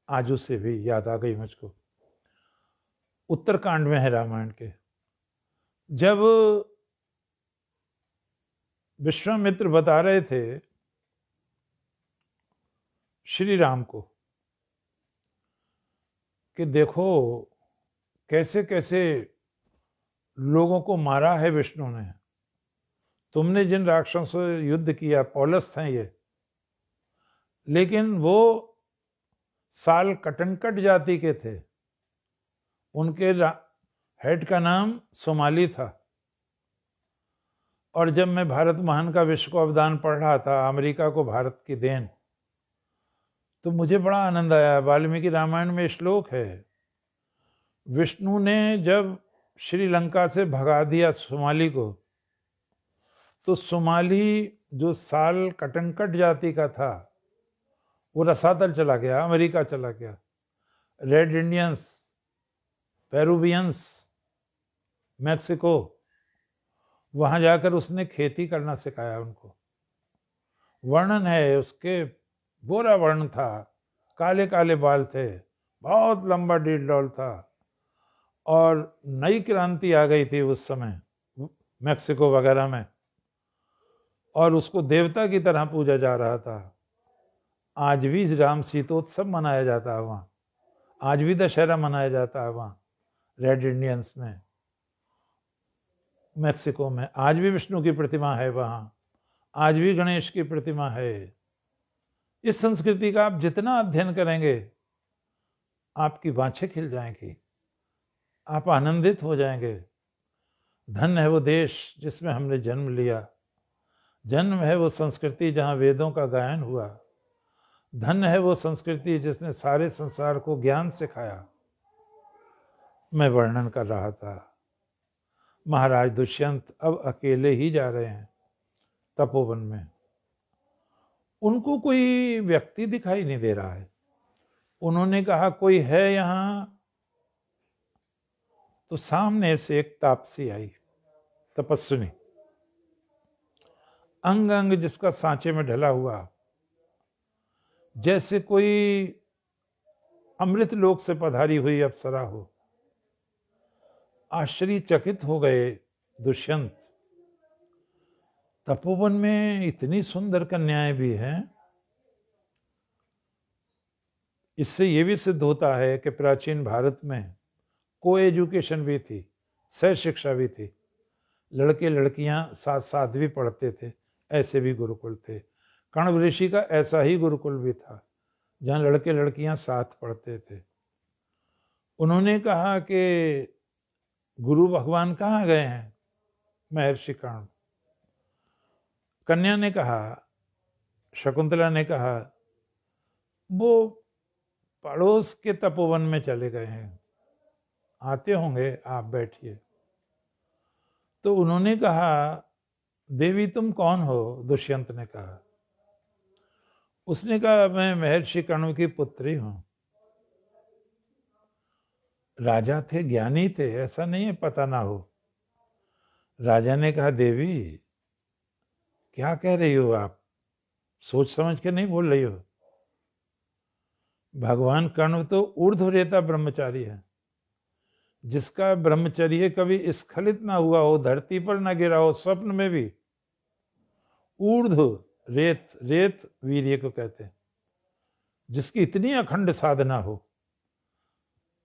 आज उससे भी याद आ गई मुझको। उत्तरकांड में है रामायण के, जब विश्वामित्र बता रहे थे श्री राम को कि देखो कैसे कैसे लोगों को मारा है विष्णु ने, तुमने जिन राक्षसों से युद्ध किया, पौलस थे ये, लेकिन वो साल कटनकट जाति के थे। उनके हेड का नाम सोमाली था। और जब मैं भारत महान का विश्व को अवदान पढ़ रहा था, अमेरिका को भारत की देन, तो मुझे बड़ा आनंद आया। वाल्मीकि रामायण में श्लोक है, विष्णु ने जब श्रीलंका से भगा दिया सोमाली को, तो सोमाली जो साल कटनकट जाति का था वो रसातल चला गया, अमेरिका चला गया। रेड इंडियंस, पेरुवियंस, मैक्सिको, वहां जाकर उसने खेती करना सिखाया उनको। वर्णन है उसके, गोरा वर्ण था, काले काले बाल थे, बहुत लंबा डील था। और नई क्रांति आ गई थी उस समय मैक्सिको वगैरह में, और उसको देवता की तरह पूजा जा रहा था। आज भी राम सीतोत्सव मनाया जाता है वहाँ, आज भी दशहरा मनाया जाता है वहाँ रेड इंडियंस में, मैक्सिको में। आज भी विष्णु की प्रतिमा है वहाँ, आज भी गणेश की प्रतिमा है। इस संस्कृति का आप जितना अध्ययन करेंगे आपकी बाँछें खिल जाएंगी, आप आनंदित हो जाएंगे। धन्य है वो देश जिसमें हमने जन्म लिया, जन्म है वो संस्कृति जहाँ वेदों का गायन हुआ, धन्य है वो संस्कृति जिसने सारे संसार को ज्ञान सिखाया। मैं वर्णन कर रहा था। महाराज दुष्यंत अब अकेले ही जा रहे हैं तपोवन में। उनको कोई व्यक्ति दिखाई नहीं दे रहा है। उन्होंने कहा कोई है यहाँ, तो सामने से एक तापसी आई, तपस्विनी, अंग अंग जिसका सांचे में ढला हुआ, जैसे कोई अमृत लोक से पधारी हुई अप्सरा हो। आश्चर्यचकित हो गए दुष्यंत, तपोवन में इतनी सुंदर कन्याएं भी हैं। इससे ये भी सिद्ध होता है कि प्राचीन भारत में को एजुकेशन भी थी, सह शिक्षा भी थी। लड़के लड़कियां साथ साथ भी पढ़ते थे, ऐसे भी गुरुकुल थे। कण्व ऋषि का ऐसा ही गुरुकुल भी था, जहाँ लड़के लड़कियां साथ पढ़ते थे। उन्होंने कहा कि गुरु भगवान कहाँ गए हैं? महर्षि कण्व। कन्या ने कहा, शकुंतला ने कहा, वो पड़ोस के तपोवन में चले गए हैं, आते होंगे, आप बैठिए। तो उन्होंने कहा, देवी तुम कौन हो? दुष्यंत ने कहा। उसने कहा, मैं महर्षि कण्व की पुत्री हूं। राजा थे, ज्ञानी थे, ऐसा नहीं है पता ना हो। राजा ने कहा, देवी क्या कह रही हो आप? सोच समझ के नहीं बोल रही हो। भगवान कण्व तो ऊर्ध्वरेता ब्रह्मचारी है, जिसका ब्रह्मचर्य कभी स्खलित ना हुआ हो, धरती पर ना गिरा हो, स्वप्न में भी। ऊर्ध्व रेत, रेत वीर्य को कहते हैं, जिसकी इतनी अखंड साधना हो।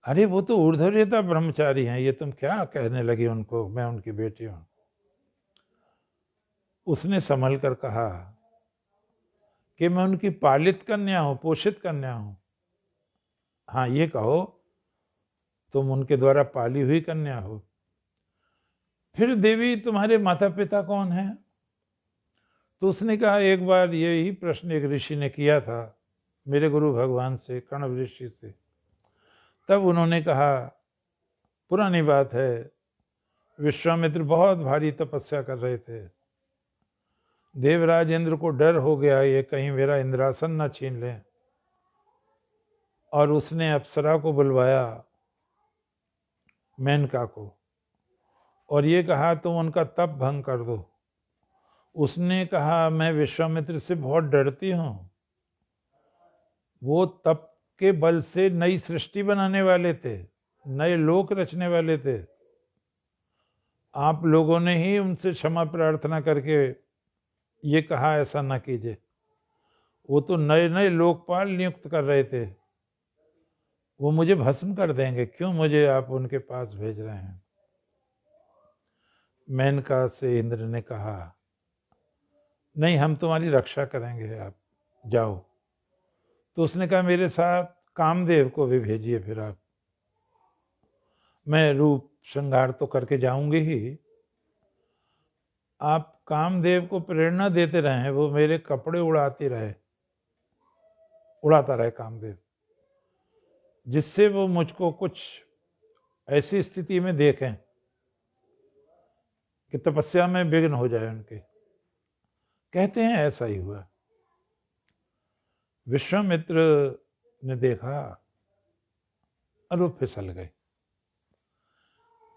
अरे वो तो ऊर्ध्वरेता ब्रह्मचारी हैं, ये तुम क्या कहने लगी उनको? मैं उनकी बेटी हूं। उसने संभल कर कहा कि मैं उनकी पालित कन्या हूं, पोषित कन्या हूं। हाँ ये कहो, तुम उनके द्वारा पाली हुई कन्या हो। फिर देवी तुम्हारे माता पिता कौन हैं? तो उसने कहा, एक बार यही प्रश्न एक ऋषि ने किया था मेरे गुरु भगवान से, कण्व ऋषि से। तब उन्होंने कहा, पुरानी बात है, विश्वामित्र बहुत भारी तपस्या कर रहे थे। देवराज इंद्र को डर हो गया ये कहीं मेरा इंद्रासन न छीन लें, और उसने अप्सरा को बुलवाया, मेनका को, और ये कहा तुम उनका तप भंग कर दो। उसने कहा, मैं विश्वामित्र से बहुत डरती हूं, वो तप के बल से नई सृष्टि बनाने वाले थे, नए लोक रचने वाले थे। आप लोगों ने ही उनसे क्षमा प्रार्थना करके ये कहा ऐसा ना कीजिए। वो तो नए नए लोकपाल नियुक्त कर रहे थे, वो मुझे भस्म कर देंगे, क्यों मुझे आप उनके पास भेज रहे हैं? मेनका से इंद्र ने कहा, नहीं हम तुम्हारी रक्षा करेंगे, आप जाओ। तो उसने कहा, मेरे साथ कामदेव को भी भेजिए फिर आप। मैं रूप श्रृंगार तो करके जाऊंगी ही, आप कामदेव को प्रेरणा देते रहे, वो मेरे कपड़े उड़ाता रहे कामदेव, जिससे वो मुझको कुछ ऐसी स्थिति में देखें कि तपस्या में विघ्न हो जाए उनके। कहते हैं ऐसा ही हुआ। विश्वामित्र ने देखा और वो फिसल गए।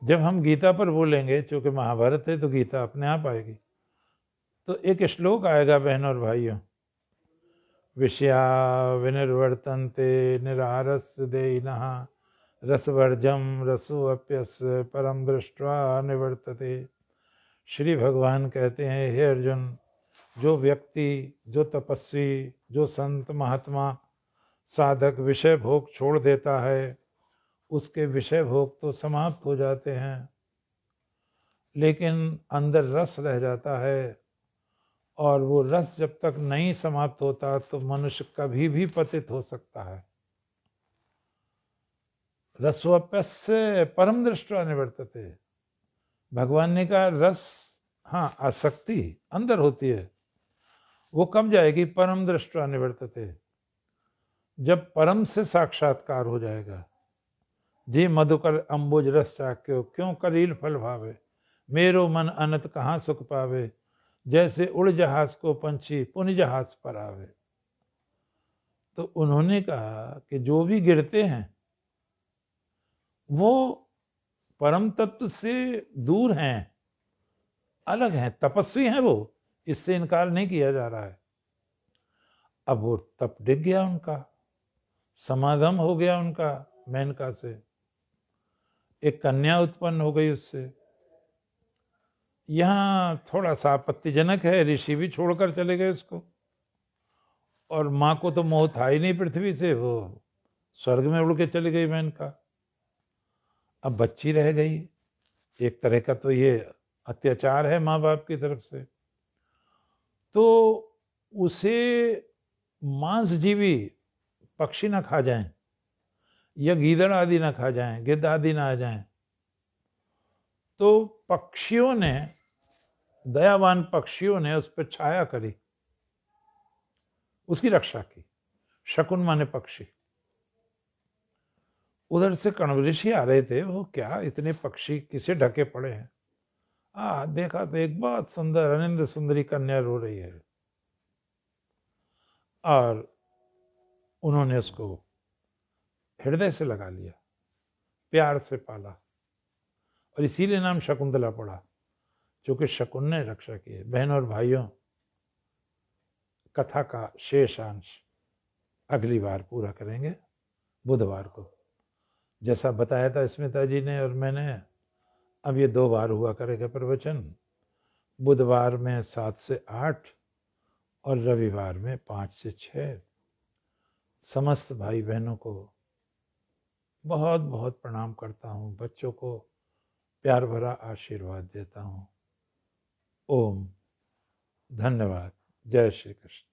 जब हम गीता पर बोलेंगे, चूंकि महाभारत है तो गीता अपने आप आएगी, तो एक श्लोक आएगा बहनों और भाइयों, विषया विनिर्वर्तन्ते निरारस्य देयिनः रसवर्जम रसोऽप्यस्य परम दृष्ट्वा निवर्तते। श्री भगवान कहते हैं, हे अर्जुन, जो व्यक्ति, जो तपस्वी, जो संत महात्मा साधक विषय भोग छोड़ देता है, उसके विषय भोग तो समाप्त हो जाते हैं, लेकिन अंदर रस रह जाता है, और वो रस जब तक नहीं समाप्त होता तो मनुष्य कभी भी पतित हो सकता है। रसोप्यस्य परम दृष्टवा निवर्तते। भगवान ने कहा रस, हाँ आसक्ति अंदर होती है, वो कब जाएगी? परम दृष्टवा निवर्तते, जब परम से साक्षात्कार हो जाएगा। जे मधुकर अंबुज रस चाख्यो, क्यों कलील फल भावे, मेरो मन अनंत कहाँ सुख पावे, जैसे उड़ जहाज को पंछी पुन जहाज पर आवे। तो उन्होंने कहा कि जो भी गिरते हैं वो परम तत्व से दूर हैं, अलग हैं, तपस्वी हैं वो, इससे इनकार नहीं किया जा रहा है। अब वो तप डिग गया, उनका समागम हो गया उनका मेनका से, एक कन्या उत्पन्न हो गई उससे। यहाँ थोड़ा सा आपत्तिजनक है, ऋषि भी छोड़कर चले गए उसको, और माँ को तो मोह था ही नहीं पृथ्वी से, वो स्वर्ग में उड़ के चली गई मेनका। अब बच्ची रह गई। एक तरह का तो ये अत्याचार है माँ बाप की तरफ से। तो उसे मांसजीवी पक्षी ना खा जाएं, या गीदड़ आदि ना खा जाएं, गिद्ध आदि ना आ जाएं। तो पक्षियों ने, दयावान पक्षियों ने उस पर छाया करी, उसकी रक्षा की। शकुन माने पक्षी। उधर से कण्व ऋषि आ रहे थे, वो क्या इतने पक्षी किसे ढके पड़े हैं। देखा तो एक बहुत सुंदर अनिंद सुंदरी कन्या रो रही है, और उन्होंने उसको हृदय से लगा लिया, प्यार से पाला, और इसीलिए नाम शकुंतला पड़ा, क्योंकि शकुन ने रक्षा की है। बहनों और भाइयों, कथा का शेष अंश अगली बार पूरा करेंगे बुधवार को। जैसा बताया था स्मिता जी ने और मैंने, अब ये 2 बार हुआ करेगा प्रवचन, बुधवार में 7 से 8 और रविवार में 5 से 6। समस्त भाई बहनों को बहुत बहुत प्रणाम करता हूँ, बच्चों को प्यार भरा आशीर्वाद देता हूँ। ओम, धन्यवाद। जय श्री कृष्ण।